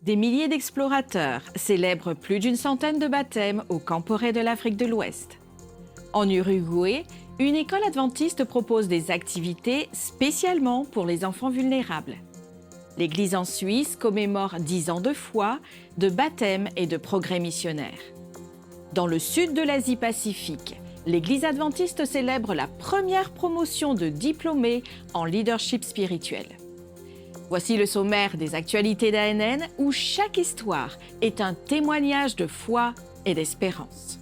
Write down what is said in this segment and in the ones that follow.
Des milliers d'explorateurs célèbrent plus d'une centaine de baptêmes au Camporé de l'Afrique de l'Ouest. En Uruguay, une école adventiste propose des activités spécialement pour les enfants vulnérables. L'Église en Suisse commémore 10 ans de foi, de baptême et de progrès missionnaire. Dans le sud de l'Asie-Pacifique, l'Église adventiste célèbre la première promotion de diplômés en leadership spirituel. Voici le sommaire des actualités d'ANN où chaque histoire est un témoignage de foi et d'espérance.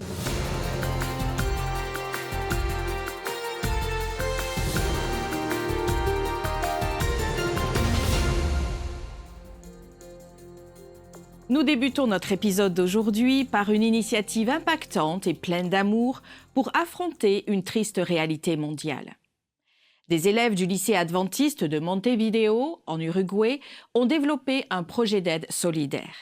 Nous débutons notre épisode d'aujourd'hui par une initiative impactante et pleine d'amour pour affronter une triste réalité mondiale. Des élèves du lycée adventiste de Montevideo, en Uruguay, ont développé un projet d'aide solidaire.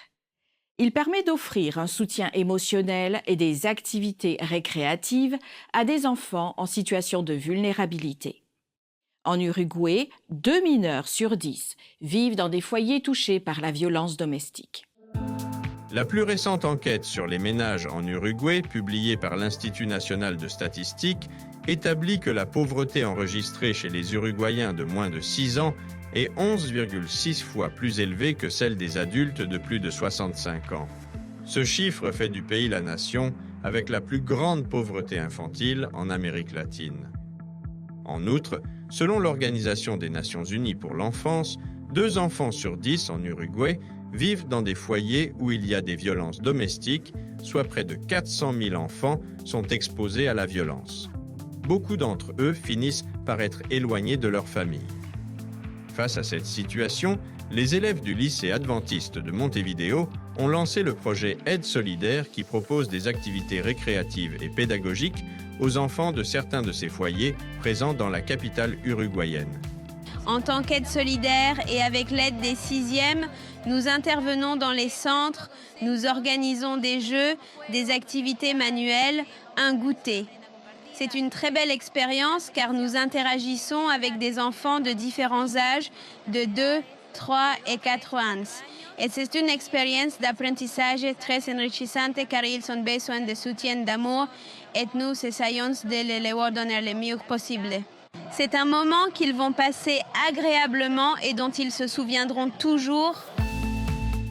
Il permet d'offrir un soutien émotionnel et des activités récréatives à des enfants en situation de vulnérabilité. En Uruguay, 2 mineurs sur 10 vivent dans des foyers touchés par la violence domestique. La plus récente enquête sur les ménages en Uruguay, publiée par l'Institut national de statistique, établit que la pauvreté enregistrée chez les Uruguayens de moins de 6 ans est 11,6 fois plus élevée que celle des adultes de plus de 65 ans. Ce chiffre fait du pays la nation avec la plus grande pauvreté infantile en Amérique latine. En outre, selon l'Organisation des Nations Unies pour l'enfance, 2 enfants sur 10 en Uruguay vivent dans des foyers où il y a des violences domestiques, soit près de 400 000 enfants sont exposés à la violence. Beaucoup d'entre eux finissent par être éloignés de leur famille. Face à cette situation, les élèves du lycée adventiste de Montevideo ont lancé le projet Aide solidaire qui propose des activités récréatives et pédagogiques aux enfants de certains de ces foyers présents dans la capitale uruguayenne. En tant qu'aide solidaire et avec l'aide des 6e, nous intervenons dans les centres, nous organisons des jeux, des activités manuelles, un goûter. C'est une très belle expérience car nous interagissons avec des enfants de différents âges, de 2, 3 et 4 ans. Et c'est une expérience d'apprentissage très enrichissante car ils ont besoin de soutien d'amour et nous essayons de leur donner le mieux possible. C'est un moment qu'ils vont passer agréablement et dont ils se souviendront toujours.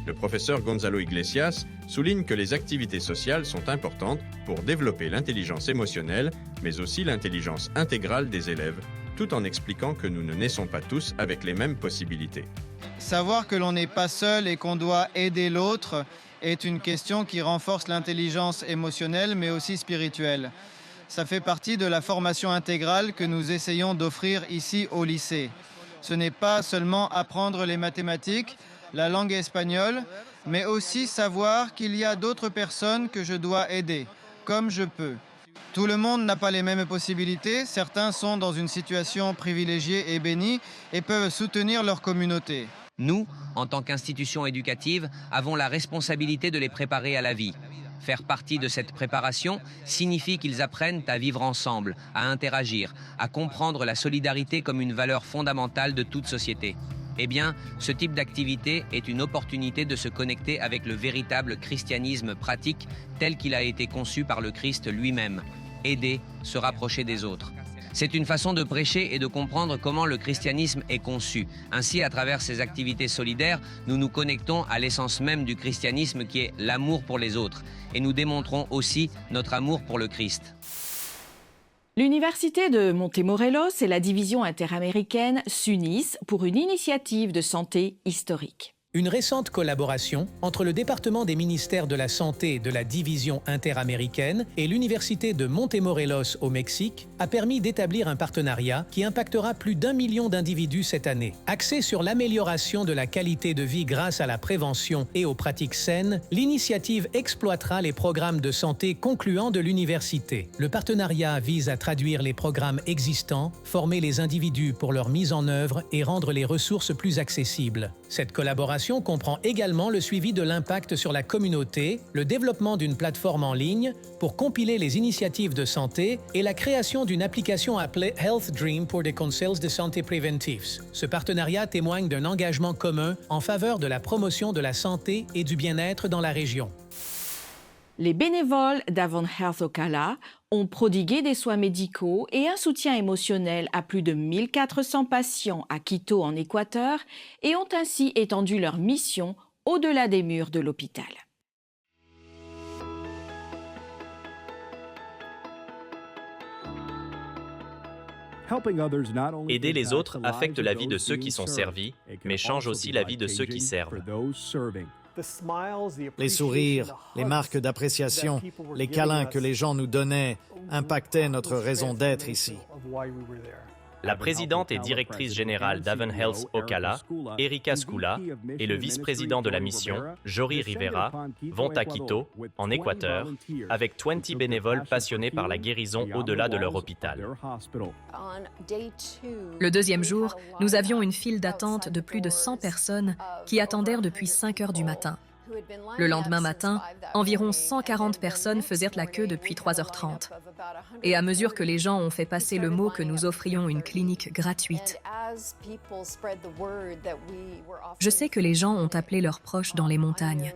Le professeur Gonzalo Iglesias souligne que les activités sociales sont importantes pour développer l'intelligence émotionnelle, mais aussi l'intelligence intégrale des élèves, tout en expliquant que nous ne naissons pas tous avec les mêmes possibilités. Savoir que l'on n'est pas seul et qu'on doit aider l'autre est une question qui renforce l'intelligence émotionnelle, mais aussi spirituelle. Ça fait partie de la formation intégrale que nous essayons d'offrir ici au lycée. Ce n'est pas seulement apprendre les mathématiques, la langue espagnole, mais aussi savoir qu'il y a d'autres personnes que je dois aider, comme je peux. Tout le monde n'a pas les mêmes possibilités, certains sont dans une situation privilégiée et bénie et peuvent soutenir leur communauté. Nous, en tant qu'institution éducative, avons la responsabilité de les préparer à la vie. Faire partie de cette préparation signifie qu'ils apprennent à vivre ensemble, à interagir, à comprendre la solidarité comme une valeur fondamentale de toute société. Eh bien, ce type d'activité est une opportunité de se connecter avec le véritable christianisme pratique tel qu'il a été conçu par le Christ lui-même. Aider, se rapprocher des autres. C'est une façon de prêcher et de comprendre comment le christianisme est conçu. Ainsi, à travers ces activités solidaires, nous nous connectons à l'essence même du christianisme qui est l'amour pour les autres. Et nous démontrons aussi notre amour pour le Christ. L'Université de Montemorelos et la division interaméricaine s'unissent pour une initiative de santé historique. Une récente collaboration entre le département des ministères de la Santé de la division interaméricaine et l'Université de Montemorelos au Mexique a permis d'établir un partenariat qui impactera plus d'1 million d'individus cette année. Axé sur l'amélioration de la qualité de vie grâce à la prévention et aux pratiques saines, l'initiative exploitera les programmes de santé concluants de l'université. Le partenariat vise à traduire les programmes existants, former les individus pour leur mise en œuvre et rendre les ressources plus accessibles. Cette collaboration comprend également le suivi de l'impact sur la communauté, le développement d'une plateforme en ligne pour compiler les initiatives de santé et la création d'une application appelée Health Dream pour des conseils de santé préventifs. Ce partenariat témoigne d'un engagement commun en faveur de la promotion de la santé et du bien-être dans la région. Les bénévoles d'Avon Health Ocala ont prodigué des soins médicaux et un soutien émotionnel à plus de 1400 patients à Quito en Équateur et ont ainsi étendu leur mission au-delà des murs de l'hôpital. Aider les autres affecte la vie de ceux qui sont servis, mais change aussi la vie de ceux qui servent. Les sourires, les marques d'appréciation, les câlins que les gens nous donnaient impactaient notre raison d'être ici. La présidente et directrice générale d'Avon Health Ocala, Erika Skula, et le vice-président de la mission, Jory Rivera, vont à Quito, en Équateur, avec 20 bénévoles passionnés par la guérison au-delà de leur hôpital. Le deuxième jour, nous avions une file d'attente de plus de 100 personnes qui attendèrent depuis 5 heures du matin. Le lendemain matin, environ 140 personnes faisaient la queue depuis 3h30. Et à mesure que les gens ont fait passer le mot que nous offrions une clinique gratuite, je sais que les gens ont appelé leurs proches dans les montagnes.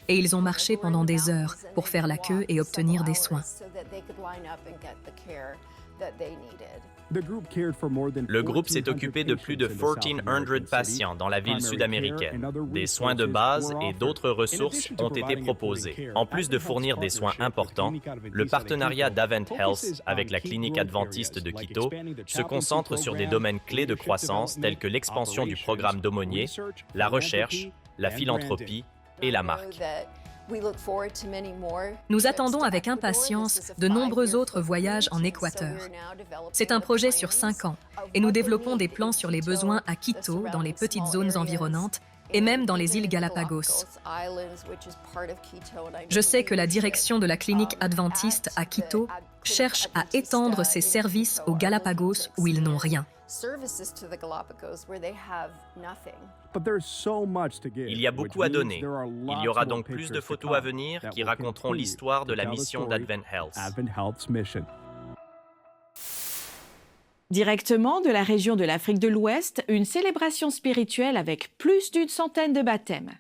Et ils ont marché pendant des heures pour faire la queue et obtenir des soins. Le groupe s'est occupé de plus de 1400 patients dans la ville sud-américaine. Des soins de base et d'autres ressources ont été proposés. En plus de fournir des soins importants, le partenariat d'Avent Health avec la clinique adventiste de Quito se concentre sur des domaines clés de croissance tels que l'expansion du programme d'aumôniers, la recherche, la philanthropie et la marque. Nous attendons avec impatience de nombreux autres voyages en Équateur. C'est un projet sur 5 ans et nous développons des plans sur les besoins à Quito, dans les petites zones environnantes et même dans les îles Galapagos. Je sais que la direction de la clinique adventiste à Quito cherche à étendre ses services aux Galapagos où ils n'ont rien. Il y a beaucoup à donner. Il y aura donc plus de photos à venir qui raconteront l'histoire de la mission d'Advent Health. Directement de la région de l'Afrique de l'Ouest, une célébration spirituelle avec plus d'une centaine de baptêmes.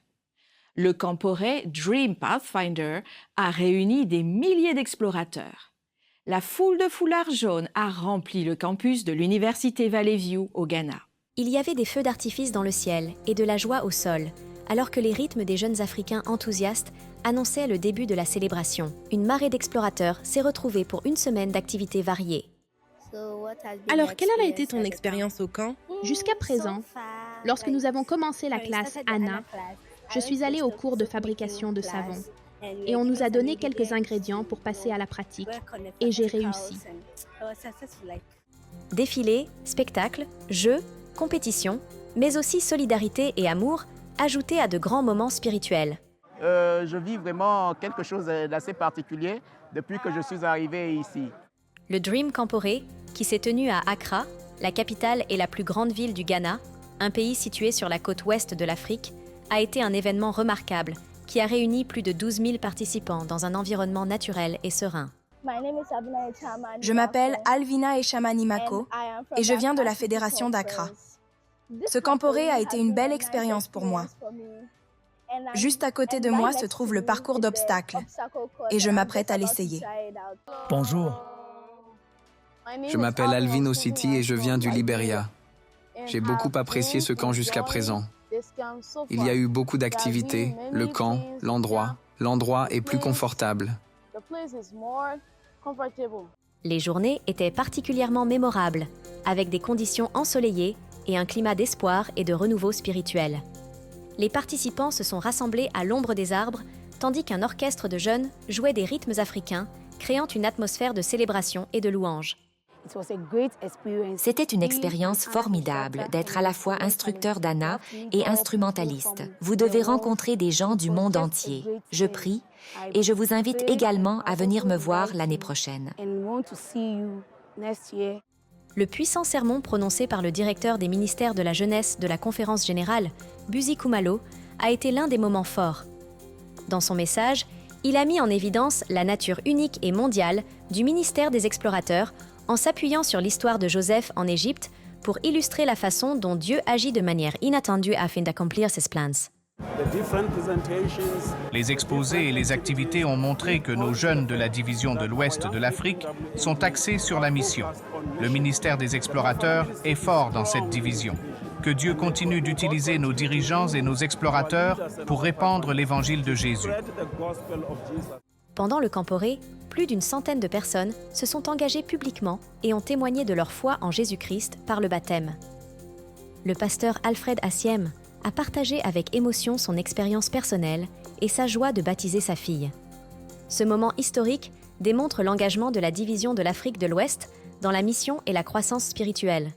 Le Camporé Dream Pathfinder a réuni des milliers d'explorateurs. La foule de foulards jaunes a rempli le campus de l'Université Valley View au Ghana. Il y avait des feux d'artifice dans le ciel et de la joie au sol, alors que les rythmes des jeunes Africains enthousiastes annonçaient le début de la célébration. Une marée d'explorateurs s'est retrouvée pour une semaine d'activités variées. Alors, quelle a été ton expérience au camp? Jusqu'à présent, lorsque nous avons commencé la classe Anna, je suis allée au cours de fabrication de savon et on nous a donné quelques ingrédients pour passer à la pratique et j'ai réussi. Défilés, spectacles, jeux, compétitions, mais aussi solidarité et amour, ajoutés à de grands moments spirituels. Je vis vraiment quelque chose d'assez particulier depuis que je suis arrivé ici. Le Dream Camporé, qui s'est tenu à Accra, la capitale et la plus grande ville du Ghana, un pays situé sur la côte ouest de l'Afrique, a été un événement remarquable qui a réuni plus de 12 000 participants dans un environnement naturel et serein. Je m'appelle Alvina Eshamanimako et je viens de la Fédération d'Accra. Ce camporé a été une belle expérience pour moi. Juste à côté de moi se trouve le parcours d'obstacles et je m'apprête à l'essayer. Bonjour. Je m'appelle Alvin Ositi et je viens du Libéria. J'ai beaucoup apprécié ce camp jusqu'à présent. Il y a eu beaucoup d'activités, le camp, l'endroit est plus confortable. Les journées étaient particulièrement mémorables, avec des conditions ensoleillées et un climat d'espoir et de renouveau spirituel. Les participants se sont rassemblés à l'ombre des arbres, tandis qu'un orchestre de jeunes jouait des rythmes africains, créant une atmosphère de célébration et de louange. C'était une expérience formidable d'être à la fois instructeur d'Anna et instrumentaliste. Vous devez rencontrer des gens du monde entier. Je prie et je vous invite également à venir me voir l'année prochaine. Le puissant sermon prononcé par le directeur des ministères de la jeunesse de la Conférence générale, Buzi Khumalo, a été l'un des moments forts. Dans son message, il a mis en évidence la nature unique et mondiale du ministère des explorateurs en s'appuyant sur l'histoire de Joseph en Égypte pour illustrer la façon dont Dieu agit de manière inattendue afin d'accomplir ses plans. Les exposés et les activités ont montré que nos jeunes de la division de l'Ouest de l'Afrique sont axés sur la mission. Le ministère des explorateurs est fort dans cette division. Que Dieu continue d'utiliser nos dirigeants et nos explorateurs pour répandre l'évangile de Jésus. Pendant le Camporé, plus d'une centaine de personnes se sont engagées publiquement et ont témoigné de leur foi en Jésus-Christ par le baptême. Le pasteur Alfred Assiem a partagé avec émotion son expérience personnelle et sa joie de baptiser sa fille. Ce moment historique démontre l'engagement de la division de l'Afrique de l'Ouest dans la mission et la croissance spirituelle.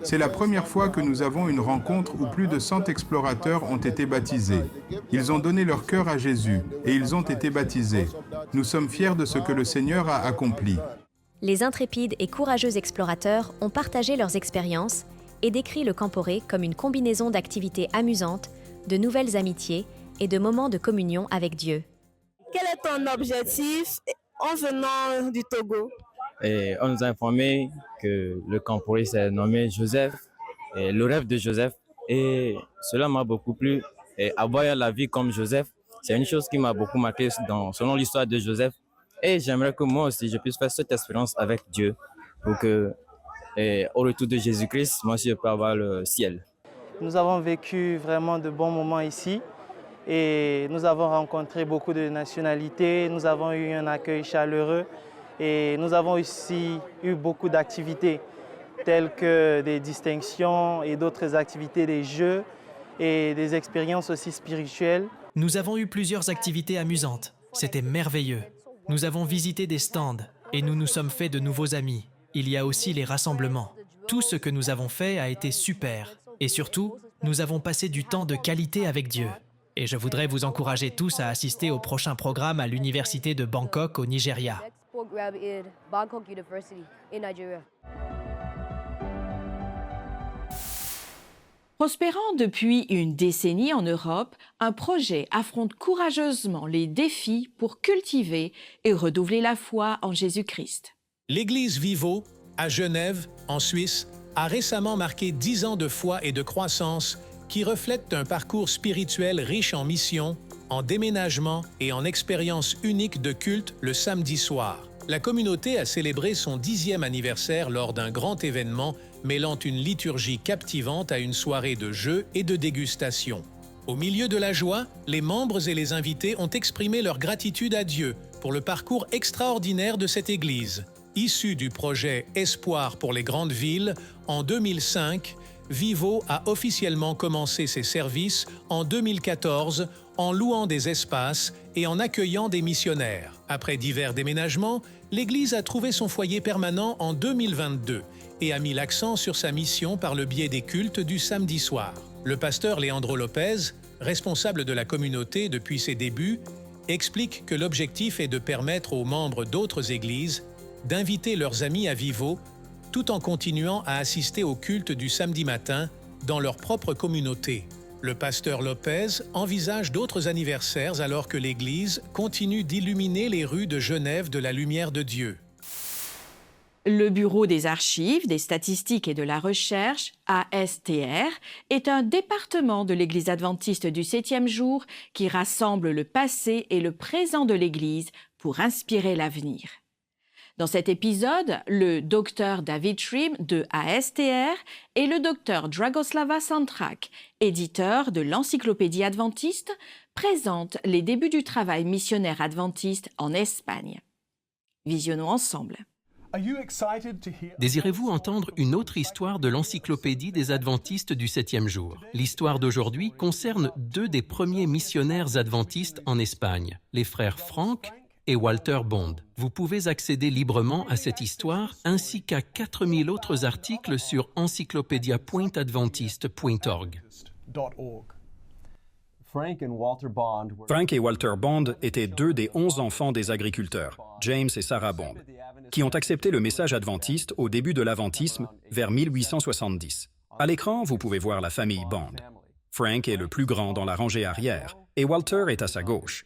C'est la première fois que nous avons une rencontre où plus de 100 explorateurs ont été baptisés. Ils ont donné leur cœur à Jésus et ils ont été baptisés. Nous sommes fiers de ce que le Seigneur a accompli. Les intrépides et courageux explorateurs ont partagé leurs expériences et décrit le Camporé comme une combinaison d'activités amusantes, de nouvelles amitiés et de moments de communion avec Dieu. Quel est ton objectif en venant du Togo? Et on nous a informé que le Camporé s'est nommé Joseph, et le rêve de Joseph. Et cela m'a beaucoup plu. Et avoir la vie comme Joseph, c'est une chose qui m'a beaucoup marqué selon l'histoire de Joseph. Et j'aimerais que moi aussi, je puisse faire cette expérience avec Dieu pour que, au retour de Jésus-Christ, moi aussi, je peux avoir le ciel. Nous avons vécu vraiment de bons moments ici. Et nous avons rencontré beaucoup de nationalités. Nous avons eu un accueil chaleureux. Et nous avons aussi eu beaucoup d'activités, telles que des distinctions et d'autres activités, des jeux et des expériences aussi spirituelles. Nous avons eu plusieurs activités amusantes. C'était merveilleux. Nous avons visité des stands et nous nous sommes fait de nouveaux amis. Il y a aussi les rassemblements. Tout ce que nous avons fait a été super. Et surtout, nous avons passé du temps de qualité avec Dieu. Et je voudrais vous encourager tous à assister au prochain programme à l'Université de Bangkok au Nigeria. Prospérant depuis une décennie en Europe, un projet affronte courageusement les défis pour cultiver et renouveler la foi en Jésus-Christ. L'Église Vivo, à Genève, en Suisse, a récemment marqué 10 ans de foi et de croissance qui reflètent un parcours spirituel riche en mission, en déménagement et en expériences uniques de culte le samedi soir. La communauté a célébré son 10e anniversaire lors d'un grand événement mêlant une liturgie captivante à une soirée de jeux et de dégustation. Au milieu de la joie, les membres et les invités ont exprimé leur gratitude à Dieu pour le parcours extraordinaire de cette Église. Issu du projet Espoir pour les grandes villes, en 2005, Vivo a officiellement commencé ses services en 2014 en louant des espaces et en accueillant des missionnaires. Après divers déménagements, l'Église a trouvé son foyer permanent en 2022 et a mis l'accent sur sa mission par le biais des cultes du samedi soir. Le pasteur Leandro Lopez, responsable de la communauté depuis ses débuts, explique que l'objectif est de permettre aux membres d'autres églises d'inviter leurs amis à Vivo tout en continuant à assister au culte du samedi matin dans leur propre communauté. Le pasteur Lopez envisage d'autres anniversaires alors que l'Église continue d'illuminer les rues de Genève de la lumière de Dieu. Le Bureau des archives, des statistiques et de la recherche, ASTR, est un département de l'Église adventiste du 7e jour qui rassemble le passé et le présent de l'Église pour inspirer l'avenir. Dans cet épisode, le docteur David Shrim de ASTR et le docteur Dragoslava Santrak, éditeur de l'Encyclopédie adventiste, présentent les débuts du travail missionnaire adventiste en Espagne. Visionnons ensemble. Désirez-vous entendre une autre histoire de l'Encyclopédie des adventistes du 7e jour? L'histoire d'aujourd'hui concerne deux des premiers missionnaires adventistes en Espagne, les frères Frank et Walter Bond. Vous pouvez accéder librement à cette histoire ainsi qu'à 4000 autres articles sur encyclopedia.adventiste.org. Frank et Walter Bond étaient 2 des 11 enfants des agriculteurs, James et Sarah Bond, qui ont accepté le message adventiste au début de l'adventisme vers 1870. À l'écran, vous pouvez voir la famille Bond. Frank est le plus grand dans la rangée arrière et Walter est à sa gauche.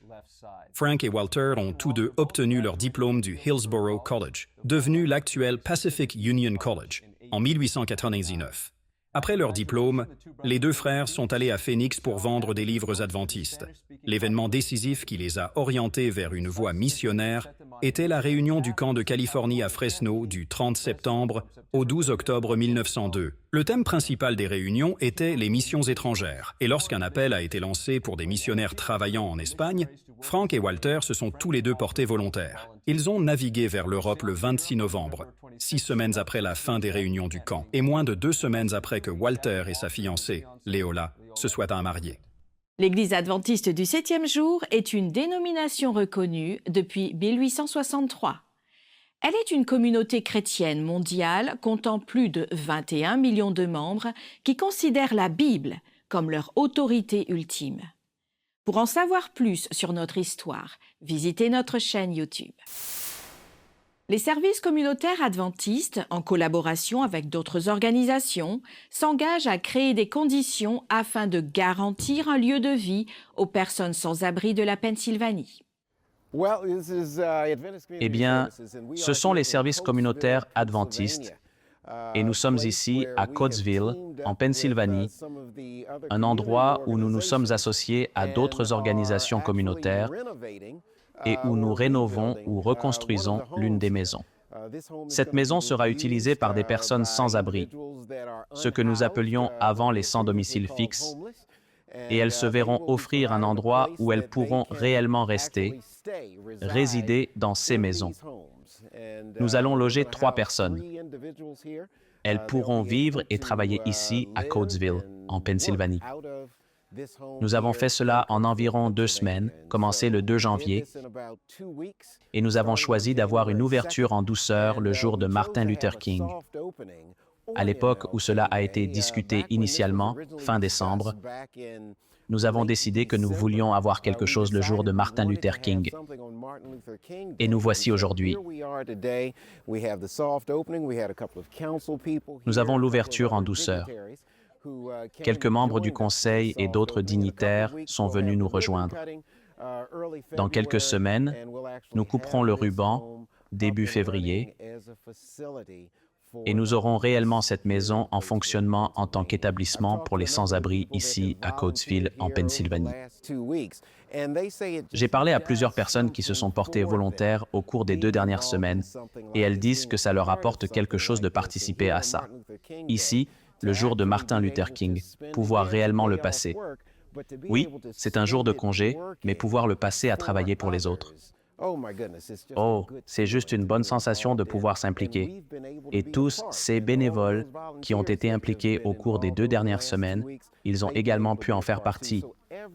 Frank et Walter ont tous deux obtenu leur diplôme du Hillsborough College, devenu l'actuel Pacific Union College, en 1899. Après leur diplôme, les 2 frères sont allés à Phoenix pour vendre des livres adventistes. L'événement décisif qui les a orientés vers une voie missionnaire était la réunion du camp de Californie à Fresno du 30 septembre au 12 octobre 1902. Le thème principal des réunions était les missions étrangères, et lorsqu'un appel a été lancé pour des missionnaires travaillant en Espagne, Frank et Walter se sont tous les 2 portés volontaires. Ils ont navigué vers l'Europe le 26 novembre, 6 semaines après la fin des réunions du camp, et moins de 2 semaines après que Walter et sa fiancée, Leola, se soient mariés. L'Église adventiste du 7e jour est une dénomination reconnue depuis 1863. Elle est une communauté chrétienne mondiale comptant plus de 21 millions de membres qui considèrent la Bible comme leur autorité ultime. Pour en savoir plus sur notre histoire, visitez notre chaîne YouTube. Les services communautaires adventistes, en collaboration avec d'autres organisations, s'engagent à créer des conditions afin de garantir un lieu de vie aux personnes sans abri de la Pennsylvanie. Eh bien, ce sont les services communautaires adventistes et nous sommes ici à Coatesville, en Pennsylvanie, un endroit où nous nous sommes associés à d'autres organisations communautaires et où nous rénovons ou reconstruisons l'une des maisons. Cette maison sera utilisée par des personnes sans abri, ce que nous appelions avant les sans domicile fixe, et elles se verront offrir un endroit où elles pourront réellement rester, résider dans ces maisons. Nous allons loger 3 personnes. Elles pourront vivre et travailler ici à Coatesville, en Pennsylvanie. Nous avons fait cela en environ 2 semaines, commencé le 2 janvier, et nous avons choisi d'avoir une ouverture en douceur le jour de Martin Luther King. À l'époque où cela a été discuté initialement, fin décembre, nous avons décidé que nous voulions avoir quelque chose le jour de Martin Luther King. Et nous voici aujourd'hui. Nous avons l'ouverture en douceur. Quelques membres du conseil et d'autres dignitaires sont venus nous rejoindre. Dans quelques semaines, nous couperons le ruban, début février, et nous aurons réellement cette maison en fonctionnement en tant qu'établissement pour les sans-abri ici à Coatesville, en Pennsylvanie. J'ai parlé à plusieurs personnes qui se sont portées volontaires au cours des 2 dernières semaines, et elles disent que ça leur apporte quelque chose de participer à ça. Ici, le jour de Martin Luther King, pouvoir réellement le passer. Oui, c'est un jour de congé, mais pouvoir le passer à travailler pour les autres. Oh, c'est juste une bonne sensation de pouvoir s'impliquer. Et tous ces bénévoles qui ont été impliqués au cours des 2 dernières semaines, ils ont également pu en faire partie.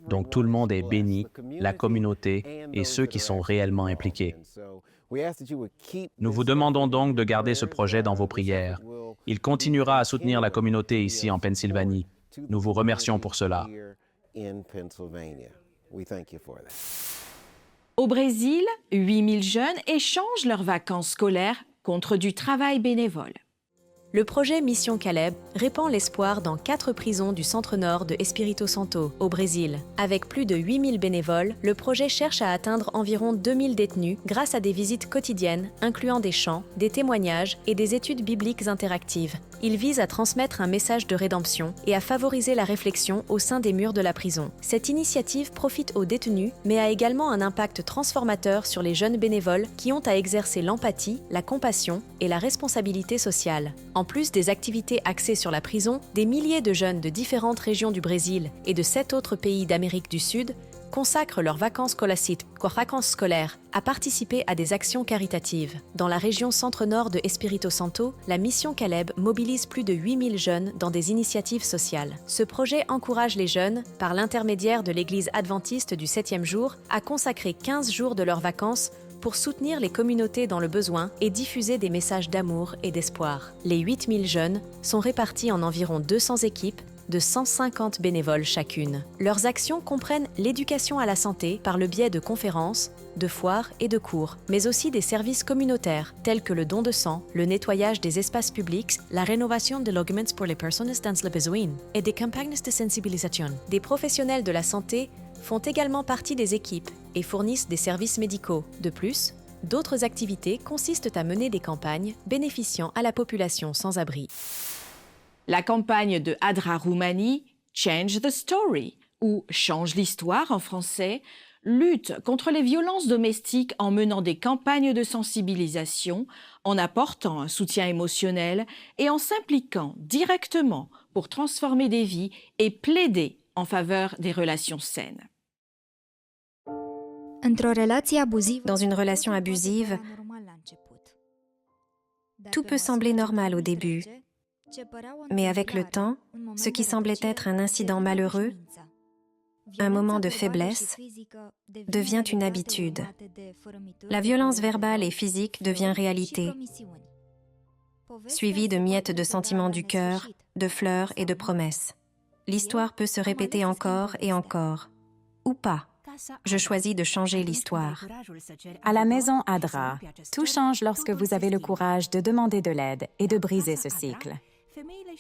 Donc tout le monde est béni, la communauté et ceux qui sont réellement impliqués. Nous vous demandons donc de garder ce projet dans vos prières. Il continuera à soutenir la communauté ici en Pennsylvanie. Nous vous remercions pour cela. Au Brésil, 8000 jeunes échangent leurs vacances scolaires contre du travail bénévole. Le projet Mission Caleb répand l'espoir dans 4 prisons du centre-nord de Espírito Santo, au Brésil. Avec plus de 8000 bénévoles, le projet cherche à atteindre environ 2000 détenus grâce à des visites quotidiennes, incluant des chants, des témoignages et des études bibliques interactives. Il vise à transmettre un message de rédemption et à favoriser la réflexion au sein des murs de la prison. Cette initiative profite aux détenus, mais a également un impact transformateur sur les jeunes bénévoles qui ont à exercer l'empathie, la compassion et la responsabilité sociale. En plus des activités axées sur la prison, des milliers de jeunes de différentes régions du Brésil et de 7 autres pays d'Amérique du Sud consacrent leurs vacances scolaires à participer à des actions caritatives. Dans la région centre-nord de Espírito Santo, la Mission Caleb mobilise plus de 8000 jeunes dans des initiatives sociales. Ce projet encourage les jeunes, par l'intermédiaire de l'Église adventiste du 7e jour, à consacrer 15 jours de leurs vacances pour soutenir les communautés dans le besoin et diffuser des messages d'amour et d'espoir. Les 8000 jeunes sont répartis en environ 200 équipes de 150 bénévoles chacune. Leurs actions comprennent l'éducation à la santé par le biais de conférences, de foires et de cours, mais aussi des services communautaires tels que le don de sang, le nettoyage des espaces publics, la rénovation de logements pour les personnes dans le besoin et des campagnes de sensibilisation. Des professionnels de la santé font également partie des équipes et fournissent des services médicaux. De plus, d'autres activités consistent à mener des campagnes bénéficiant à la population sans abri. La campagne de Adra Roumanie, Change the Story, ou Change l'histoire en français, lutte contre les violences domestiques en menant des campagnes de sensibilisation, en apportant un soutien émotionnel et en s'impliquant directement pour transformer des vies et plaider en faveur des relations saines. Dans une relation abusive, tout peut sembler normal au début, mais avec le temps, ce qui semblait être un incident malheureux, un moment de faiblesse, devient une habitude. La violence verbale et physique devient réalité, suivie de miettes de sentiments du cœur, de fleurs et de promesses. L'histoire peut se répéter encore et encore, ou pas. Je choisis de changer l'histoire. À la maison Adra, tout change lorsque vous avez le courage de demander de l'aide et de briser ce cycle.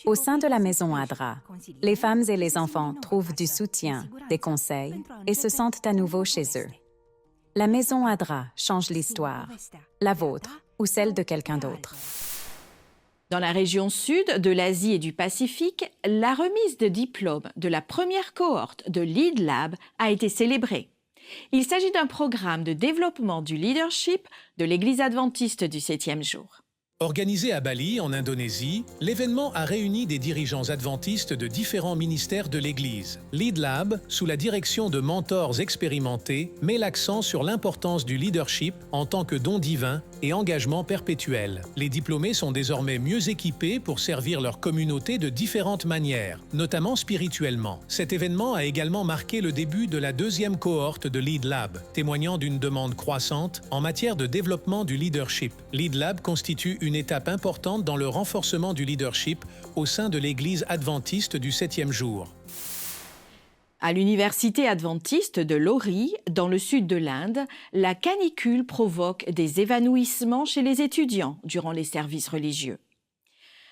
Au sein de la maison Adra, les femmes et les enfants trouvent du soutien, des conseils et se sentent à nouveau chez eux. La maison Adra change l'histoire, la vôtre ou celle de quelqu'un d'autre. Dans la région sud de l'Asie et du Pacifique, la remise de diplôme de la première cohorte de Lead Lab a été célébrée. Il s'agit d'un programme de développement du leadership de l'Église adventiste du 7e jour. Organisé à Bali, en Indonésie, l'événement a réuni des dirigeants adventistes de différents ministères de l'Église. Lead Lab, sous la direction de mentors expérimentés, met l'accent sur l'importance du leadership en tant que don divin et engagement perpétuel. Les diplômés sont désormais mieux équipés pour servir leur communauté de différentes manières, notamment spirituellement. Cet événement a également marqué le début de la deuxième cohorte de Lead Lab, témoignant d'une demande croissante en matière de développement du leadership. Lead Lab constitue une étape importante dans le renforcement du leadership au sein de l'Église adventiste du 7e jour. À l'université adventiste de Lori, dans le sud de l'Inde, la canicule provoque des évanouissements chez les étudiants durant les services religieux.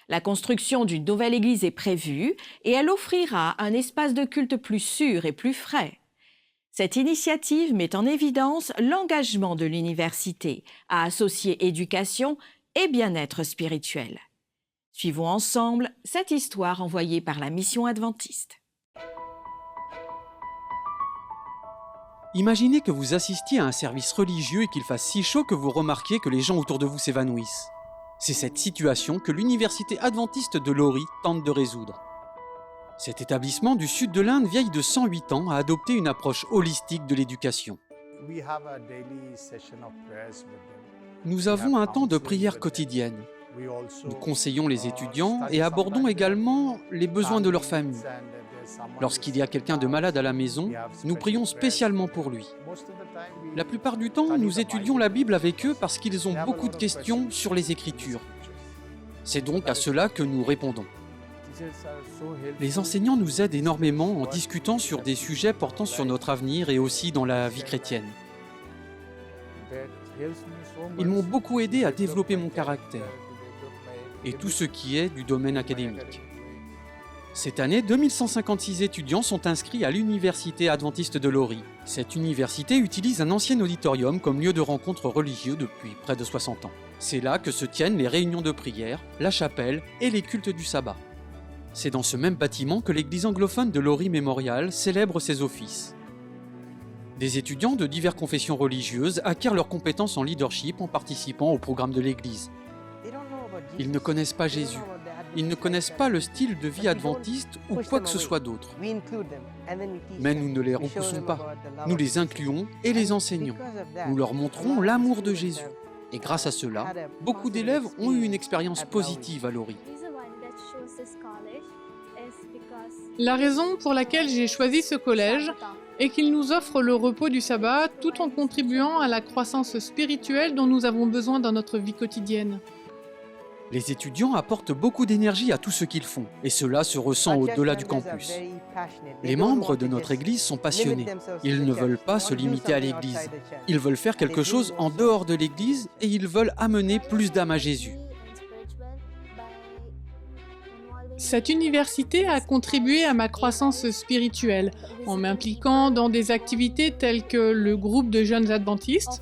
La construction d'une nouvelle église est prévue et elle offrira un espace de culte plus sûr et plus frais. Cette initiative met en évidence l'engagement de l'université à associer éducation et bien-être spirituel. Suivons ensemble cette histoire envoyée par la mission adventiste. Imaginez que vous assistiez à un service religieux et qu'il fasse si chaud que vous remarquiez que les gens autour de vous s'évanouissent. C'est cette situation que l'université adventiste de Lori tente de résoudre. Cet établissement du sud de l'Inde, vieille de 108 ans, a adopté une approche holistique de l'éducation. Nous avons un temps de prière quotidienne. Nous conseillons les étudiants et abordons également les besoins de leur famille. Lorsqu'il y a quelqu'un de malade à la maison, nous prions spécialement pour lui. La plupart du temps, nous étudions la Bible avec eux parce qu'ils ont beaucoup de questions sur les Écritures. C'est donc à cela que nous répondons. Les enseignants nous aident énormément en discutant sur des sujets portant sur notre avenir et aussi dans la vie chrétienne. Ils m'ont beaucoup aidé à développer mon caractère et tout ce qui est du domaine académique. Cette année, 2156 étudiants sont inscrits à l'université adventiste de Lori. Cette université utilise un ancien auditorium comme lieu de rencontre religieux depuis près de 60 ans. C'est là que se tiennent les réunions de prière, la chapelle et les cultes du sabbat. C'est dans ce même bâtiment que l'église anglophone de Lori Memorial célèbre ses offices. Des étudiants de diverses confessions religieuses acquièrent leurs compétences en leadership en participant au programme de l'église. Ils ne connaissent pas Jésus. Ils ne connaissent pas le style de vie adventiste ou quoi que ce soit d'autre. Mais nous ne les repoussons pas. Nous les incluons et les enseignons. Nous leur montrons l'amour de Jésus. Et grâce à cela, beaucoup d'élèves ont eu une expérience positive à Lori. La raison pour laquelle j'ai choisi ce collège est qu'il nous offre le repos du sabbat tout en contribuant à la croissance spirituelle dont nous avons besoin dans notre vie quotidienne. Les étudiants apportent beaucoup d'énergie à tout ce qu'ils font, et cela se ressent au-delà du campus. Les membres de notre Église sont passionnés. Ils ne veulent pas se limiter à l'Église. Ils veulent faire quelque chose en dehors de l'Église et ils veulent amener plus d'âmes à Jésus. Cette université a contribué à ma croissance spirituelle en m'impliquant dans des activités telles que le groupe de jeunes adventistes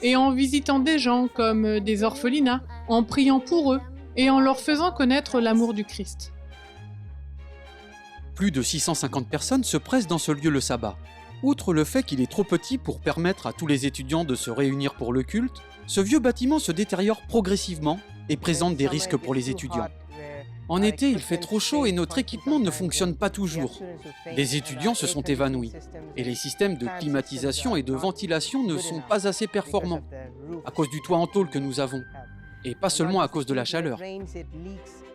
et en visitant des gens comme des orphelinats, en priant pour eux et en leur faisant connaître l'amour du Christ. Plus de 650 personnes se pressent dans ce lieu le sabbat. Outre le fait qu'il est trop petit pour permettre à tous les étudiants de se réunir pour le culte, ce vieux bâtiment se détériore progressivement et présente des risques pour les étudiants. En été, il fait trop chaud et notre équipement ne fonctionne pas toujours. Des étudiants se sont évanouis et les systèmes de climatisation et de ventilation ne sont pas assez performants à cause du toit en tôle que nous avons et pas seulement à cause de la chaleur.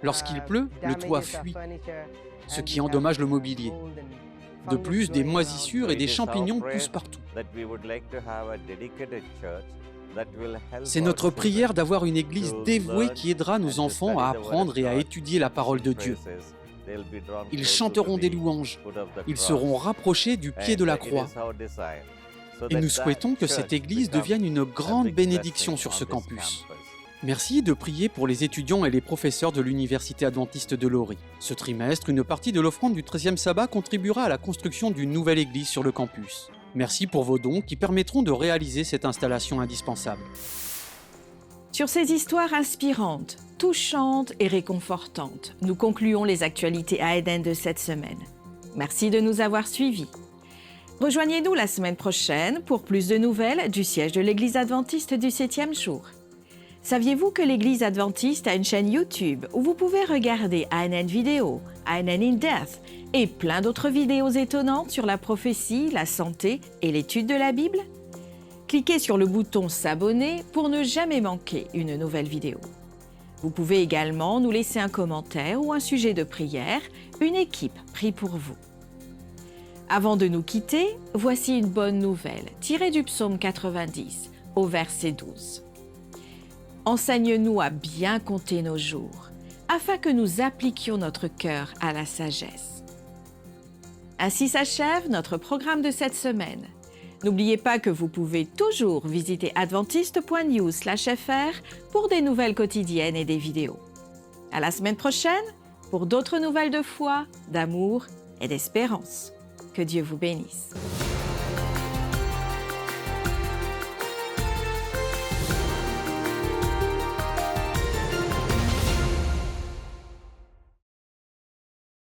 Lorsqu'il pleut, le toit fuit, ce qui endommage le mobilier. De plus, des moisissures et des champignons poussent partout. C'est notre prière d'avoir une église dévouée qui aidera nos enfants à apprendre et à étudier la parole de Dieu. Ils chanteront des louanges, ils seront rapprochés du pied de la croix. Et nous souhaitons que cette église devienne une grande bénédiction sur ce campus. Merci de prier pour les étudiants et les professeurs de l'Université adventiste de Lori. Ce trimestre, une partie de l'offrande du 13e sabbat contribuera à la construction d'une nouvelle église sur le campus. Merci pour vos dons qui permettront de réaliser cette installation indispensable. Sur ces histoires inspirantes, touchantes et réconfortantes, nous concluons les actualités à Eden de cette semaine. Merci de nous avoir suivis. Rejoignez-nous la semaine prochaine pour plus de nouvelles du siège de l'Église adventiste du 7e jour. Saviez-vous que l'Église adventiste a une chaîne YouTube où vous pouvez regarder ANN Vidéo, ANN in Depth et plein d'autres vidéos étonnantes sur la prophétie, la santé et l'étude de la Bible? Cliquez sur le bouton s'abonner pour ne jamais manquer une nouvelle vidéo. Vous pouvez également nous laisser un commentaire ou un sujet de prière, une équipe prie pour vous. Avant de nous quitter, voici une bonne nouvelle tirée du psaume 90 au verset 12. Enseigne-nous à bien compter nos jours, afin que nous appliquions notre cœur à la sagesse. Ainsi s'achève notre programme de cette semaine. N'oubliez pas que vous pouvez toujours visiter adventiste.news/fr pour des nouvelles quotidiennes et des vidéos. À la semaine prochaine pour d'autres nouvelles de foi, d'amour et d'espérance. Que Dieu vous bénisse.